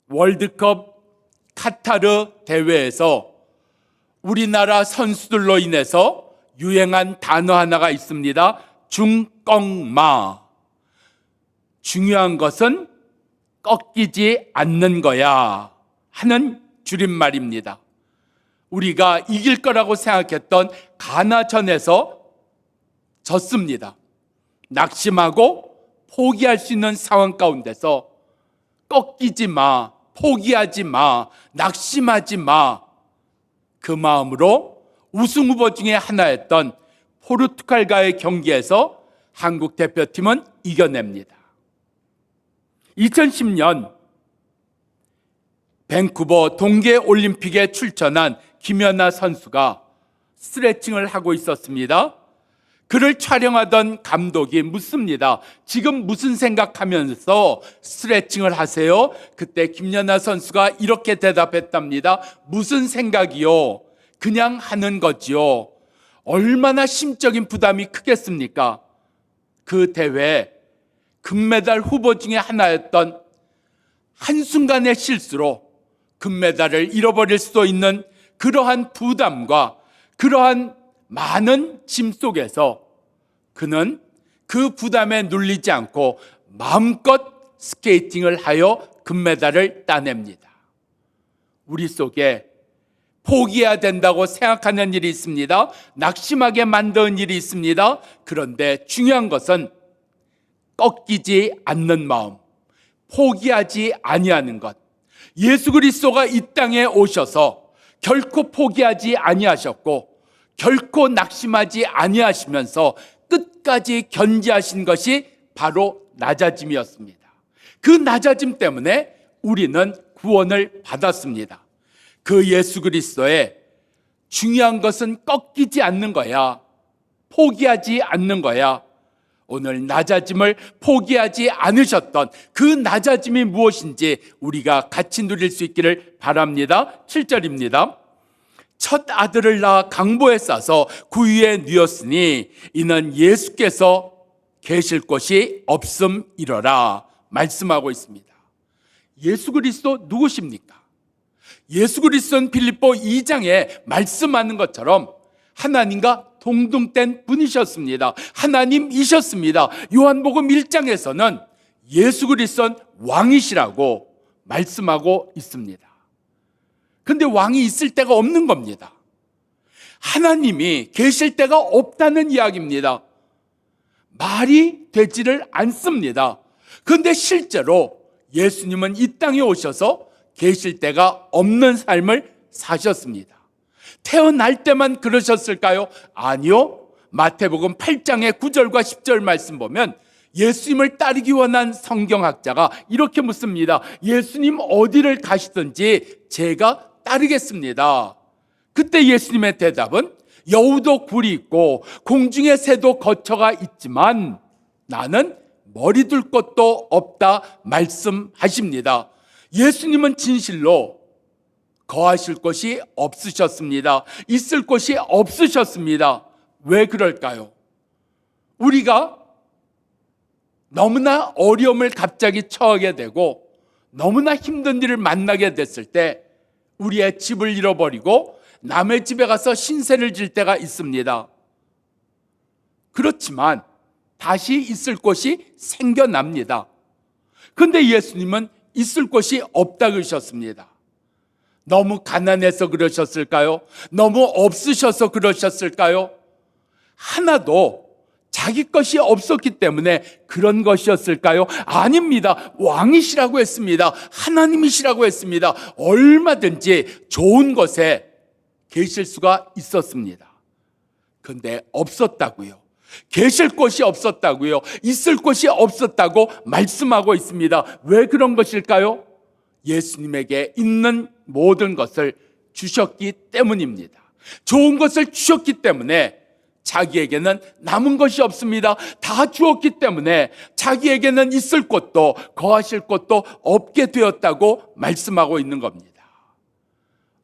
월드컵 카타르 대회에서 우리나라 선수들로 인해서 유행한 단어 하나가 있습니다. 중꺾마. 중요한 것은 꺾이지 않는 거야 하는 줄임말입니다. 우리가 이길 거라고 생각했던 가나전에서 졌습니다. 낙심하고 포기할 수 있는 상황 가운데서 꺾이지 마, 포기하지 마, 낙심하지 마. 그 마음으로 우승 후보 중에 하나였던 포르투갈과의 경기에서 한국 대표팀은 이겨냅니다. 2010년 밴쿠버 동계올림픽에 출전한 김연아 선수가 스트레칭을 하고 있었습니다. 그를 촬영하던 감독이 묻습니다. 지금 무슨 생각하면서 스트레칭을 하세요? 그때 김연아 선수가 이렇게 대답했답니다. 무슨 생각이요? 그냥 하는 거지요. 얼마나 심적인 부담이 크겠습니까? 그 대회 금메달 후보 중에 하나였던 한순간의 실수로 금메달을 잃어버릴 수도 있는 그러한 부담과 그러한 많은 짐 속에서 그는 그 부담에 눌리지 않고 마음껏 스케이팅을 하여 금메달을 따냅니다. 우리 속에 포기해야 된다고 생각하는 일이 있습니다. 낙심하게 만드는 일이 있습니다. 그런데 중요한 것은 꺾이지 않는 마음, 포기하지 아니하는 것. 예수 그리스도가 이 땅에 오셔서 결코 포기하지 아니하셨고 결코 낙심하지 아니하시면서 끝까지 견지하신 것이 바로 낮아짐이었습니다. 그 낮아짐 때문에 우리는 구원을 받았습니다. 그 예수 그리스도의 중요한 것은 꺾이지 않는 거야. 포기하지 않는 거야. 오늘 낮아짐을 포기하지 않으셨던 그 낮아짐이 무엇인지 우리가 같이 누릴 수 있기를 바랍니다. 7절입니다. 첫 아들을 낳아 강보에 싸서 구유에 누였으니 이는 예수께서 계실 곳이 없음이러라 말씀하고 있습니다. 예수 그리스도 누구십니까? 예수 그리스도는 빌립보 2장에 말씀하는 것처럼 하나님과 동등된 분이셨습니다. 하나님이셨습니다. 요한복음 1장에서는 예수 그리스도는 왕이시라고 말씀하고 있습니다. 근데 왕이 있을 데가 없는 겁니다. 하나님이 계실 데가 없다는 이야기입니다. 말이 되지를 않습니다. 그런데 실제로 예수님은 이 땅에 오셔서 계실 데가 없는 삶을 사셨습니다. 태어날 때만 그러셨을까요? 아니요. 마태복음 8장의 9절과 10절 말씀 보면 예수님을 따르기 원한 성경학자가 이렇게 묻습니다. 예수님 어디를 가시든지 제가 따르겠습니다. 그때 예수님의 대답은 여우도 굴이 있고 공중의 새도 거처가 있지만 나는 머리 둘 곳도 없다 말씀하십니다. 예수님은 진실로 거하실 곳이 없으셨습니다. 있을 곳이 없으셨습니다. 왜 그럴까요? 우리가 너무나 어려움을 갑자기 처하게 되고 너무나 힘든 일을 만나게 됐을 때 우리의 집을 잃어버리고 남의 집에 가서 신세를 질 때가 있습니다. 그렇지만 다시 있을 곳이 생겨납니다. 그런데 예수님은 있을 곳이 없다 그러셨습니다. 너무 가난해서 그러셨을까요? 너무 없으셔서 그러셨을까요? 하나도 자기 것이 없었기 때문에 그런 것이었을까요? 아닙니다. 왕이시라고 했습니다. 하나님이시라고 했습니다. 얼마든지 좋은 곳에 계실 수가 있었습니다. 그런데 없었다고요. 계실 곳이 없었다고요. 있을 곳이 없었다고 말씀하고 있습니다. 왜 그런 것일까요? 예수님에게 있는 모든 것을 주셨기 때문입니다. 좋은 것을 주셨기 때문에 자기에게는 남은 것이 없습니다. 다 주었기 때문에 자기에게는 있을 곳도 거하실 곳도 없게 되었다고 말씀하고 있는 겁니다.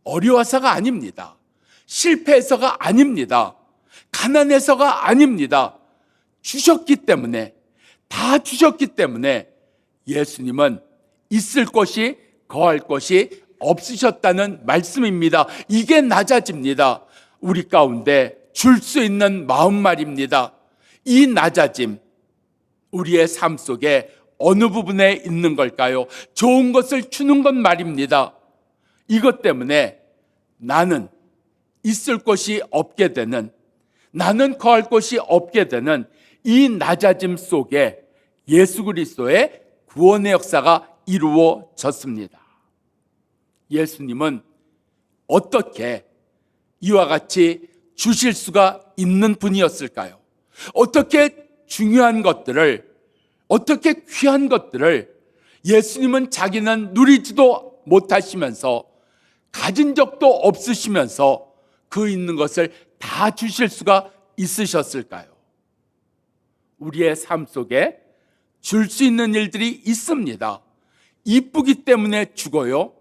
어려워서가 아닙니다. 실패해서가 아닙니다. 가난해서가 아닙니다. 주셨기 때문에, 다 주셨기 때문에 예수님은 있을 곳이 거할 곳이 없으셨다는 말씀입니다. 이게 낮아집니다. 우리 가운데 줄 수 있는 마음 말입니다. 이 낮아짐, 우리의 삶 속에 어느 부분에 있는 걸까요? 좋은 것을 주는 것 말입니다. 이것 때문에 나는 있을 곳이 없게 되는, 나는 거할 곳이 없게 되는 이 낮아짐 속에 예수 그리스도의 구원의 역사가 이루어졌습니다. 예수님은 어떻게 이와 같이 주실 수가 있는 분이었을까요? 어떻게 중요한 것들을, 어떻게 귀한 것들을 예수님은 자기는 누리지도 못하시면서, 가진 적도 없으시면서 그 있는 것을 다 주실 수가 있으셨을까요? 우리의 삶 속에 줄 수 있는 일들이 있습니다. 이쁘기 때문에 주고요,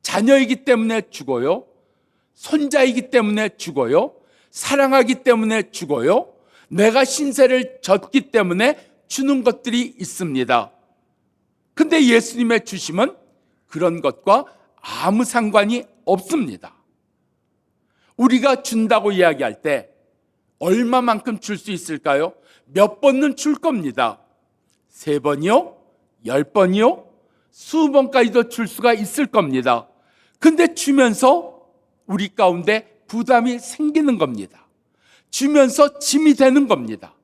자녀이기 때문에 주고요, 손자이기 때문에 주고요, 사랑하기 때문에 주고요, 내가 신세를 졌기 때문에 주는 것들이 있습니다. 근데 예수님의 주심은 그런 것과 아무 상관이 없습니다. 우리가 준다고 이야기할 때 얼마만큼 줄 수 있을까요? 몇 번은 줄 겁니다. 3번이요? 10번이요? 수번까지도 줄 수가 있을 겁니다. 근데 주면서 우리 가운데 부담이 생기는 겁니다. 주면서 짐이 되는 겁니다.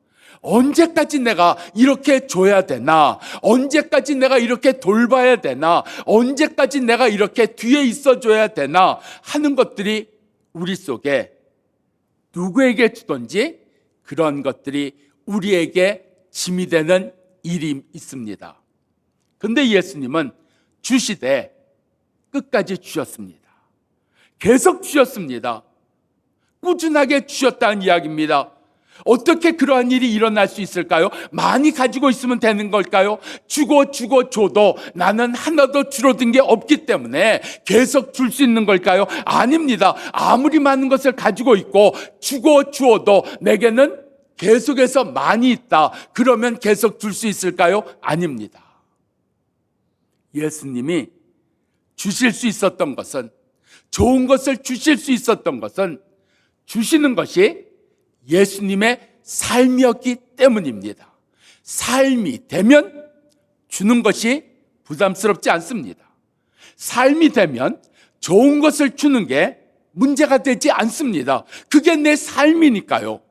언제까지 내가 이렇게 줘야 되나? 언제까지 내가 이렇게 돌봐야 되나? 언제까지 내가 이렇게 뒤에 있어줘야 되나? 하는 것들이 우리 속에 누구에게 주든지 그런 것들이 우리에게 짐이 되는 일이 있습니다. 근데 예수님은 주시되 끝까지 주셨습니다. 계속 주셨습니다. 꾸준하게 주셨다는 이야기입니다. 어떻게 그러한 일이 일어날 수 있을까요? 많이 가지고 있으면 되는 걸까요? 주고 줘도 나는 하나도 줄어든 게 없기 때문에 계속 줄 수 있는 걸까요? 아닙니다. 아무리 많은 것을 가지고 있고 주고 주어도 내게는 계속해서 많이 있다. 그러면 계속 줄 수 있을까요? 아닙니다. 예수님이 주실 수 있었던 것은, 좋은 것을 주실 수 있었던 것은 주시는 것이 예수님의 삶이었기 때문입니다. 삶이 되면 주는 것이 부담스럽지 않습니다. 삶이 되면 좋은 것을 주는 게 문제가 되지 않습니다. 그게 내 삶이니까요.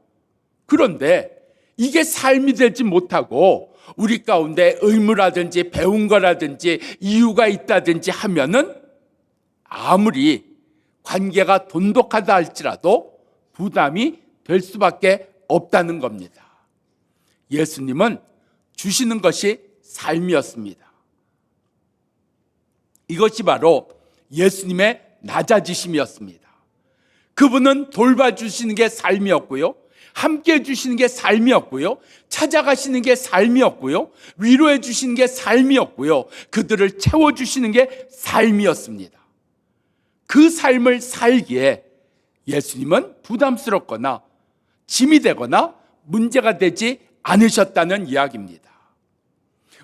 그런데 이게 삶이 되지 못하고 우리 가운데 의무라든지 배운 거라든지 이유가 있다든지 하면은 아무리 관계가 돈독하다 할지라도 부담이 될 수밖에 없다는 겁니다. 예수님은 주시는 것이 삶이었습니다. 이것이 바로 예수님의 낮아지심이었습니다. 그분은 돌봐주시는 게 삶이었고요, 함께 해주시는 게 삶이었고요, 찾아가시는 게 삶이었고요, 위로해 주시는 게 삶이었고요, 그들을 채워주시는 게 삶이었습니다. 그 삶을 살기에 예수님은 부담스럽거나 짐이 되거나 문제가 되지 않으셨다는 이야기입니다.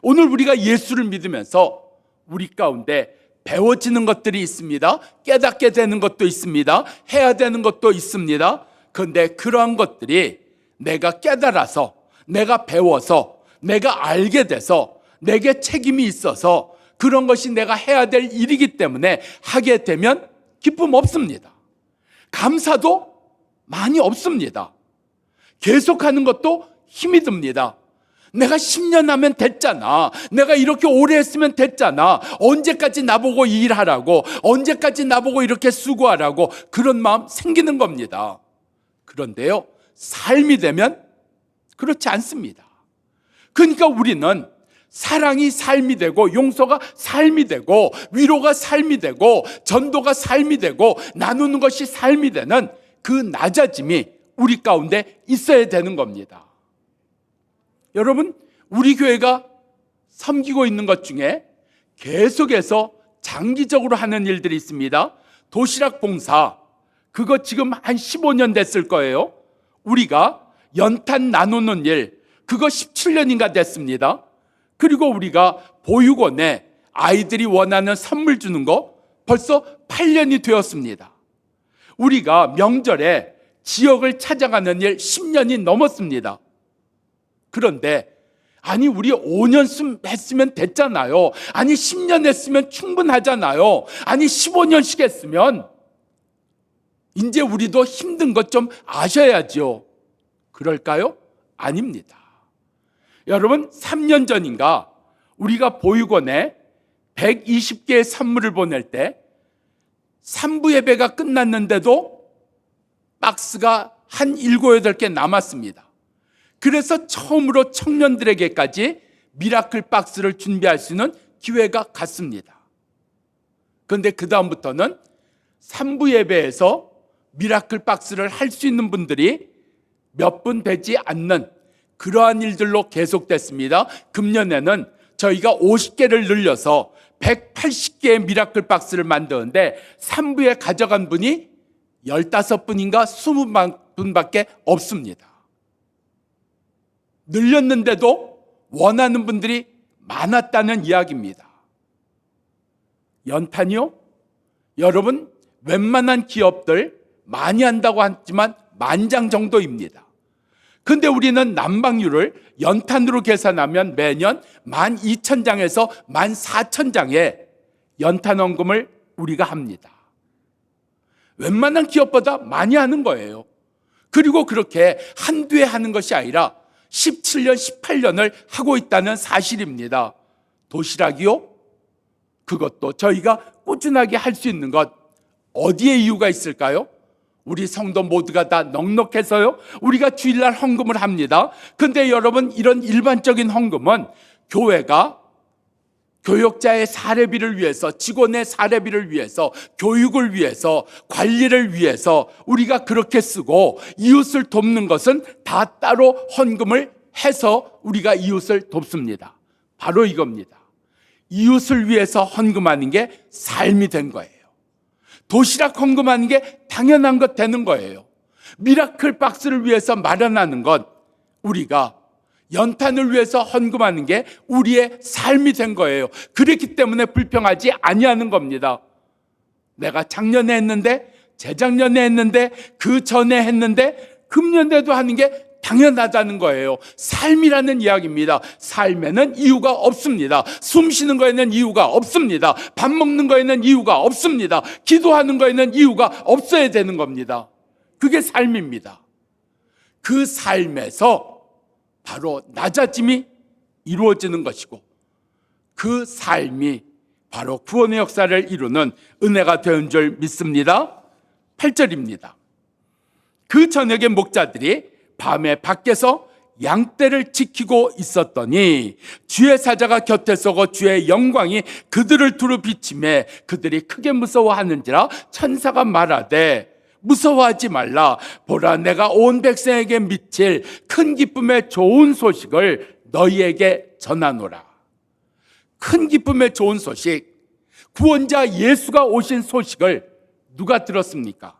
오늘 우리가 예수를 믿으면서 우리 가운데 배워지는 것들이 있습니다. 깨닫게 되는 것도 있습니다. 해야 되는 것도 있습니다. 그런데 그러한 것들이 내가 깨달아서, 내가 배워서, 내가 알게 돼서, 내게 책임이 있어서 그런 것이 내가 해야 될 일이기 때문에 하게 되면 기쁨 없습니다. 감사도 많이 없습니다. 계속하는 것도 힘이 듭니다. 내가 10년 하면 됐잖아. 내가 이렇게 오래 했으면 됐잖아. 언제까지 나보고 일하라고, 언제까지 나보고 이렇게 수고하라고, 그런 마음 생기는 겁니다. 그런데요, 삶이 되면 그렇지 않습니다. 그러니까 우리는 사랑이 삶이 되고, 용서가 삶이 되고, 위로가 삶이 되고, 전도가 삶이 되고, 나누는 것이 삶이 되는 그 낮아짐이 우리 가운데 있어야 되는 겁니다. 여러분, 우리 교회가 섬기고 있는 것 중에 계속해서 장기적으로 하는 일들이 있습니다. 도시락 봉사, 그거 지금 한 15년 됐을 거예요. 우리가 연탄 나누는 일, 그거 17년인가 됐습니다. 그리고 우리가 보육원에 아이들이 원하는 선물 주는 거 벌써 8년이 되었습니다. 우리가 명절에 지역을 찾아가는 일 10년이 넘었습니다. 그런데 아니 우리 5년 했으면 됐잖아요. 아니 10년 했으면 충분하잖아요. 아니 15년씩 했으면 이제 우리도 힘든 것 좀 아셔야죠. 그럴까요? 아닙니다. 여러분 3년 전인가 우리가 보육원에 120개의 선물을 보낼 때 3부 예배가 끝났는데도 박스가 한 7, 8개 남았습니다. 그래서 처음으로 청년들에게까지 미라클 박스를 준비할 수 있는 기회가 갔습니다. 그런데 그 다음부터는 3부 예배에서 미라클 박스를 할 수 있는 분들이 몇 분 되지 않는 그러한 일들로 계속됐습니다. 금년에는 저희가 50개를 늘려서 180개의 미라클 박스를 만드는데 3부에 가져간 분이 15분인가 20분밖에 없습니다. 늘렸는데도 원하는 분들이 많았다는 이야기입니다. 연탄이요? 여러분 웬만한 기업들 많이 한다고 하지만 10,000장 정도입니다. 근데 우리는 난방률을 연탄으로 계산하면 매년 12,000장에서 14,000장의 연탄 헌금을 우리가 합니다. 웬만한 기업보다 많이 하는 거예요. 그리고 그렇게 한두 해 하는 것이 아니라 17년, 18년을 하고 있다는 사실입니다. 도시락이요? 그것도 저희가 꾸준하게 할 수 있는 것 어디에 이유가 있을까요? 우리 성도 모두가 다 넉넉해서요. 우리가 주일날 헌금을 합니다. 근데 여러분 이런 일반적인 헌금은 교회가 교역자의 사례비를 위해서, 직원의 사례비를 위해서, 교육을 위해서, 관리를 위해서 우리가 그렇게 쓰고 이웃을 돕는 것은 다 따로 헌금을 해서 우리가 이웃을 돕습니다. 바로 이겁니다. 이웃을 위해서 헌금하는 게 삶이 된 거예요. 도시락 헌금하는 게 당연한 것 되는 거예요. 미라클 박스를 위해서 마련하는 것, 우리가 연탄을 위해서 헌금하는 게 우리의 삶이 된 거예요. 그렇기 때문에 불평하지 아니하는 겁니다. 내가 작년에 했는데, 재작년에 했는데, 그 전에 했는데, 금년에도 하는 게 당연하다는 거예요. 삶이라는 이야기입니다. 삶에는 이유가 없습니다. 숨 쉬는 거에는 이유가 없습니다. 밥 먹는 거에는 이유가 없습니다. 기도하는 거에는 이유가 없어야 되는 겁니다. 그게 삶입니다. 그 삶에서 바로 낮아짐이 이루어지는 것이고 그 삶이 바로 구원의 역사를 이루는 은혜가 된 줄 믿습니다. 8절입니다. 그 저녁에 목자들이 밤에 밖에서 양떼를 지키고 있었더니 주의 사자가 곁에 서고 주의 영광이 그들을 두루 비치매 그들이 크게 무서워하는지라 천사가 말하되 무서워하지 말라. 보라, 내가 온 백성에게 미칠 큰 기쁨의 좋은 소식을 너희에게 전하노라. 큰 기쁨의 좋은 소식, 구원자 예수가 오신 소식을 누가 들었습니까?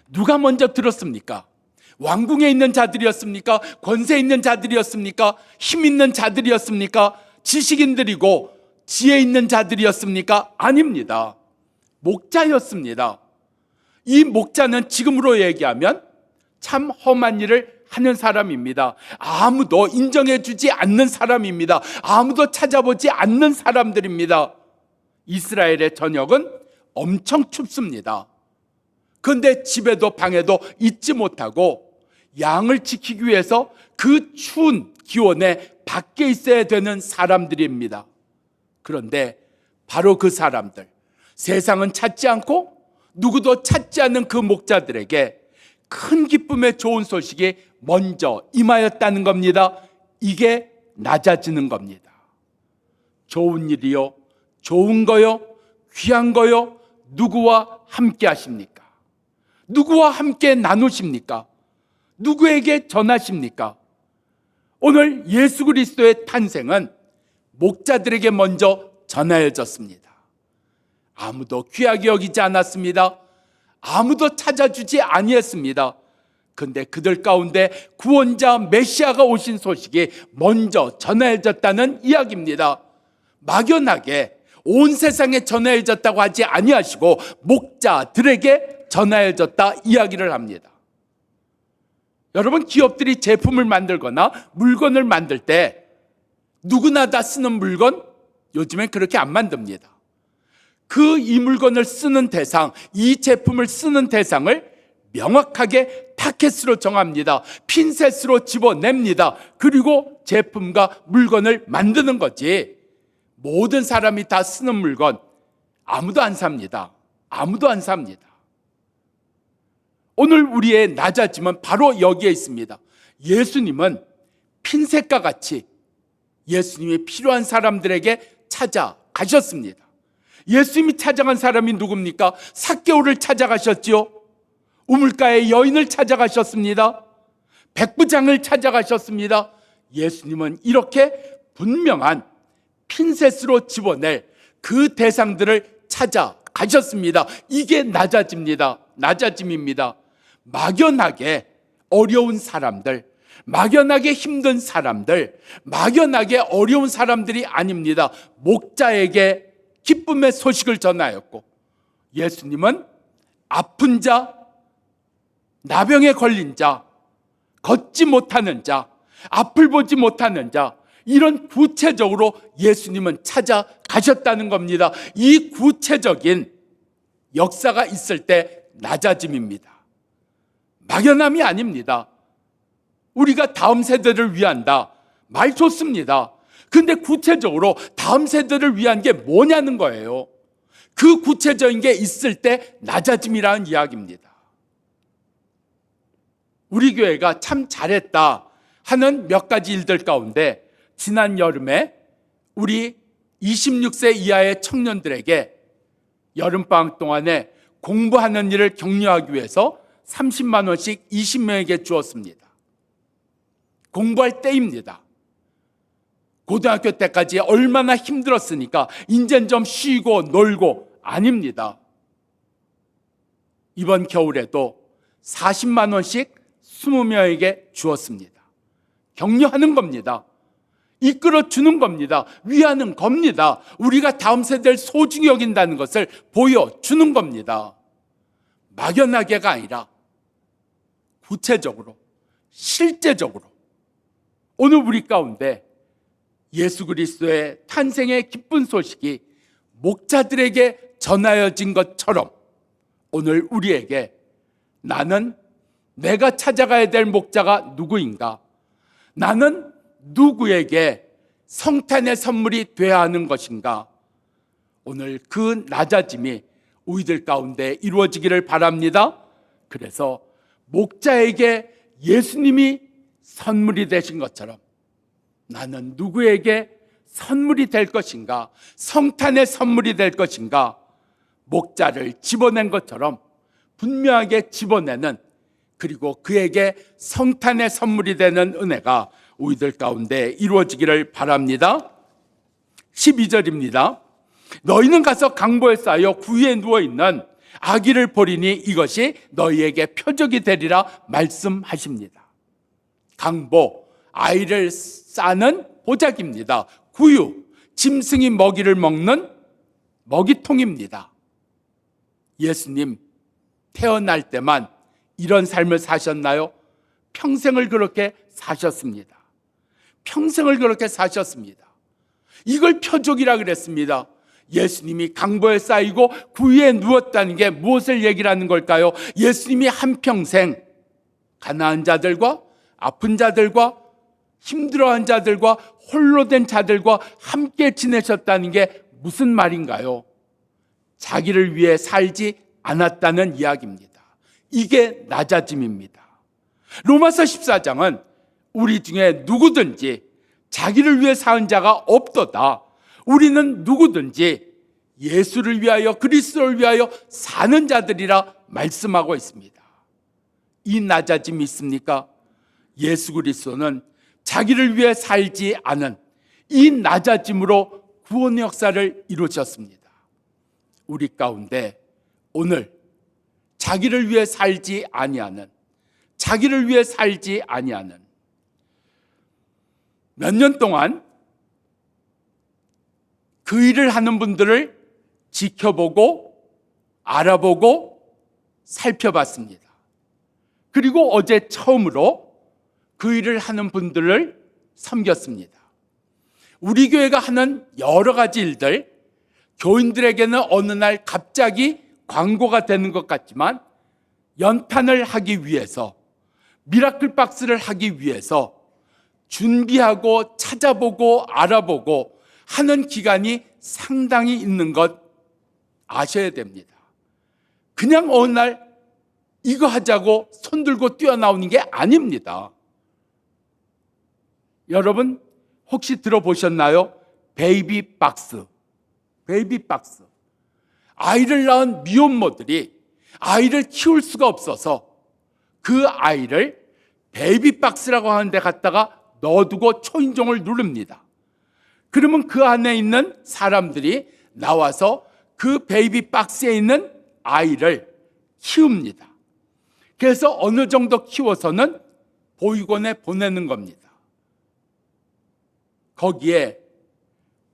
누가 먼저 들었습니까? 왕궁에 있는 자들이었습니까? 권세 있는 자들이었습니까? 힘 있는 자들이었습니까? 지식인들이고 지혜 있는 자들이었습니까? 아닙니다. 목자였습니다. 이 목자는 지금으로 얘기하면 참 험한 일을 하는 사람입니다. 아무도 인정해 주지 않는 사람입니다. 아무도 찾아보지 않는 사람들입니다. 이스라엘의 저녁은 엄청 춥습니다. 그런데 집에도 방에도 있지 못하고 양을 지키기 위해서 그 추운 기온에 밖에 있어야 되는 사람들입니다. 그런데 바로 그 사람들, 세상은 찾지 않고 누구도 찾지 않는 그 목자들에게 큰 기쁨의 좋은 소식이 먼저 임하였다는 겁니다. 이게 낮아지는 겁니다. 좋은 일이요, 좋은 거요, 귀한 거요, 누구와 함께 하십니까? 누구와 함께 나누십니까? 누구에게 전하십니까? 오늘 예수 그리스도의 탄생은 목자들에게 먼저 전하여졌습니다. 아무도 귀하게 여기지 않았습니다. 아무도 찾아주지 아니했습니다. 그런데 그들 가운데 구원자 메시아가 오신 소식이 먼저 전해졌다는 이야기입니다. 막연하게 온 세상에 전하여졌다고 하지 아니하시고 목자들에게 전하여졌다 이야기를 합니다. 여러분, 기업들이 제품을 만들거나 물건을 만들 때 누구나 다 쓰는 물건 요즘엔 그렇게 안 만듭니다. 이 물건을 쓰는 대상, 이 제품을 쓰는 대상을 명확하게 타켓으로 정합니다. 핀셋으로 집어냅니다. 그리고 제품과 물건을 만드는 거지. 모든 사람이 다 쓰는 물건 아무도 안 삽니다. 아무도 안 삽니다. 오늘 우리의 낮아짐은 바로 여기에 있습니다. 예수님은 핀셋과 같이 예수님이 필요한 사람들에게 찾아가셨습니다. 예수님이 찾아간 사람이 누굽니까? 삭개오를 찾아가셨지요. 우물가의 여인을 찾아가셨습니다. 백부장을 찾아가셨습니다. 예수님은 이렇게 분명한 핀셋으로 집어낼 그 대상들을 찾아가셨습니다. 이게 낮아집니다. 낮아짐입니다. 막연하게 어려운 사람들, 막연하게 힘든 사람들, 막연하게 어려운 사람들이 아닙니다. 목자에게 기쁨의 소식을 전하였고, 예수님은 아픈 자, 나병에 걸린 자, 걷지 못하는 자, 앞을 보지 못하는 자, 이런 구체적으로 예수님은 찾아가셨다는 겁니다. 이 구체적인 역사가 있을 때 낮아짐입니다. 막연함이 아닙니다. 우리가 다음 세대를 위한다. 말 좋습니다. 근데 구체적으로 다음 세대를 위한 게 뭐냐는 거예요. 그 구체적인 게 있을 때 낮아짐이라는 이야기입니다. 우리 교회가 참 잘했다 하는 몇 가지 일들 가운데 지난 여름에 우리 26세 이하의 청년들에게 여름방학 동안에 공부하는 일을 격려하기 위해서 30만 원씩 20명에게 주었습니다. 공부할 때입니다. 고등학교 때까지 얼마나 힘들었으니까 이젠 좀 쉬고 놀고 아닙니다. 이번 겨울에도 40만 원씩 20명에게 주었습니다. 격려하는 겁니다. 이끌어주는 겁니다. 위하는 겁니다. 우리가 다음 세대를 소중히 여긴다는 것을 보여주는 겁니다. 막연하게가 아니라 구체적으로, 실제적으로 오늘 우리 가운데 예수 그리스도의 탄생의 기쁜 소식이 목자들에게 전하여진 것처럼 오늘 우리에게 나는 내가 찾아가야 될 목자가 누구인가? 나는 누구에게 성탄의 선물이 되어야 하는 것인가? 오늘 그 낮아짐이 우리들 가운데 이루어지기를 바랍니다. 그래서 목자에게 예수님이 선물이 되신 것처럼 나는 누구에게 선물이 될 것인가? 성탄의 선물이 될 것인가? 목자를 집어낸 것처럼 분명하게 집어내는, 그리고 그에게 성탄의 선물이 되는 은혜가 우리들 가운데 이루어지기를 바랍니다. 12절입니다. 너희는 가서 강보에 쌓여 구유에 누워있는 아기를 보리니 이것이 너희에게 표적이 되리라 말씀하십니다. 강보, 아이를 싸는 보자기입니다. 구유, 짐승이 먹이를 먹는 먹이통입니다. 예수님 태어날 때만 이런 삶을 사셨나요? 평생을 그렇게 사셨습니다. 평생을 그렇게 사셨습니다. 이걸 표적이라 그랬습니다. 예수님이 강보에 쌓이고 구유에 누웠다는 게 무엇을 얘기하는 걸까요? 예수님이 한평생 가난한 자들과 아픈 자들과 힘들어한 자들과 홀로 된 자들과 함께 지내셨다는 게 무슨 말인가요? 자기를 위해 살지 않았다는 이야기입니다. 이게 낮아짐입니다. 로마서 14장은 우리 중에 누구든지 자기를 위해 사는 자가 없도다. 우리는 누구든지 예수를 위하여 그리스도를 위하여 사는 자들이라 말씀하고 있습니다. 이 낮아짐이 있습니까? 예수 그리스도는 자기를 위해 살지 않은 이 낮아짐으로 구원의 역사를 이루셨습니다. 우리 가운데 오늘 자기를 위해 살지 아니하는, 자기를 위해 살지 아니하는, 몇 년 동안 그 일을 하는 분들을 지켜보고 알아보고 살펴봤습니다. 그리고 어제 처음으로 그 일을 하는 분들을 섬겼습니다. 우리 교회가 하는 여러 가지 일들, 교인들에게는 어느 날 갑자기 광고가 되는 것 같지만 연탄을 하기 위해서, 미라클 박스를 하기 위해서 준비하고 찾아보고 알아보고 하는 기간이 상당히 있는 것 아셔야 됩니다. 그냥 어느 날 이거 하자고 손들고 뛰어나오는 게 아닙니다. 여러분 혹시 들어보셨나요? 베이비 박스. 베이비 박스. 아이를 낳은 미혼모들이 아이를 키울 수가 없어서 그 아이를 베이비 박스라고 하는 데 갖다가 넣어두고 초인종을 누릅니다. 그러면 그 안에 있는 사람들이 나와서 그 베이비 박스에 있는 아이를 키웁니다. 그래서 어느 정도 키워서는 보육원에 보내는 겁니다. 거기에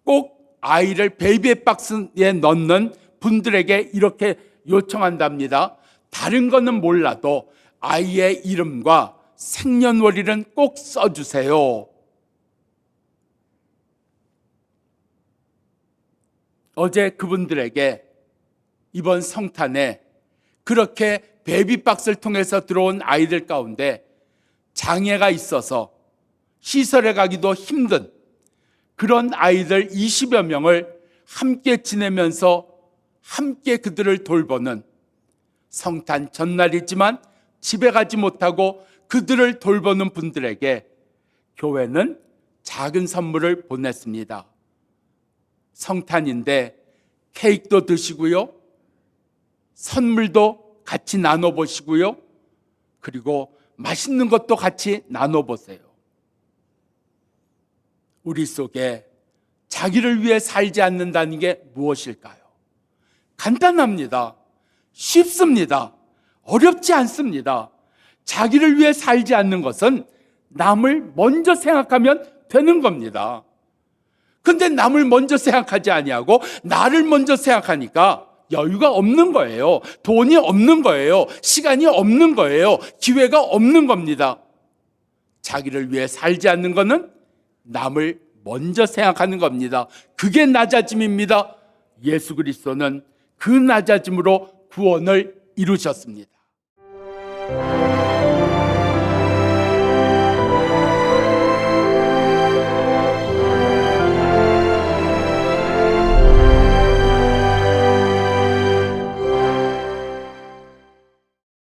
꼭 아이를 베이비 박스에 넣는 분들에게 이렇게 요청한답니다. 다른 거는 몰라도 아이의 이름과 생년월일은 꼭 써주세요. 어제 그분들에게 이번 성탄에 그렇게 베이비박스를 통해서 들어온 아이들 가운데 장애가 있어서 시설에 가기도 힘든 그런 아이들 20여 명을 함께 지내면서 함께 그들을 돌보는, 성탄 전날이지만 집에 가지 못하고 그들을 돌보는 분들에게 교회는 작은 선물을 보냈습니다. 성탄인데 케이크도 드시고요, 선물도 같이 나눠보시고요, 그리고 맛있는 것도 같이 나눠보세요. 우리 속에 자기를 위해 살지 않는다는 게 무엇일까요? 간단합니다. 쉽습니다. 어렵지 않습니다. 자기를 위해 살지 않는 것은 남을 먼저 생각하면 되는 겁니다. 근데 남을 먼저 생각하지 아니하고 나를 먼저 생각하니까 여유가 없는 거예요. 돈이 없는 거예요. 시간이 없는 거예요. 기회가 없는 겁니다. 자기를 위해 살지 않는 것은 남을 먼저 생각하는 겁니다. 그게 낮아짐입니다. 예수 그리스도는 그 낮아짐으로 구원을 이루셨습니다.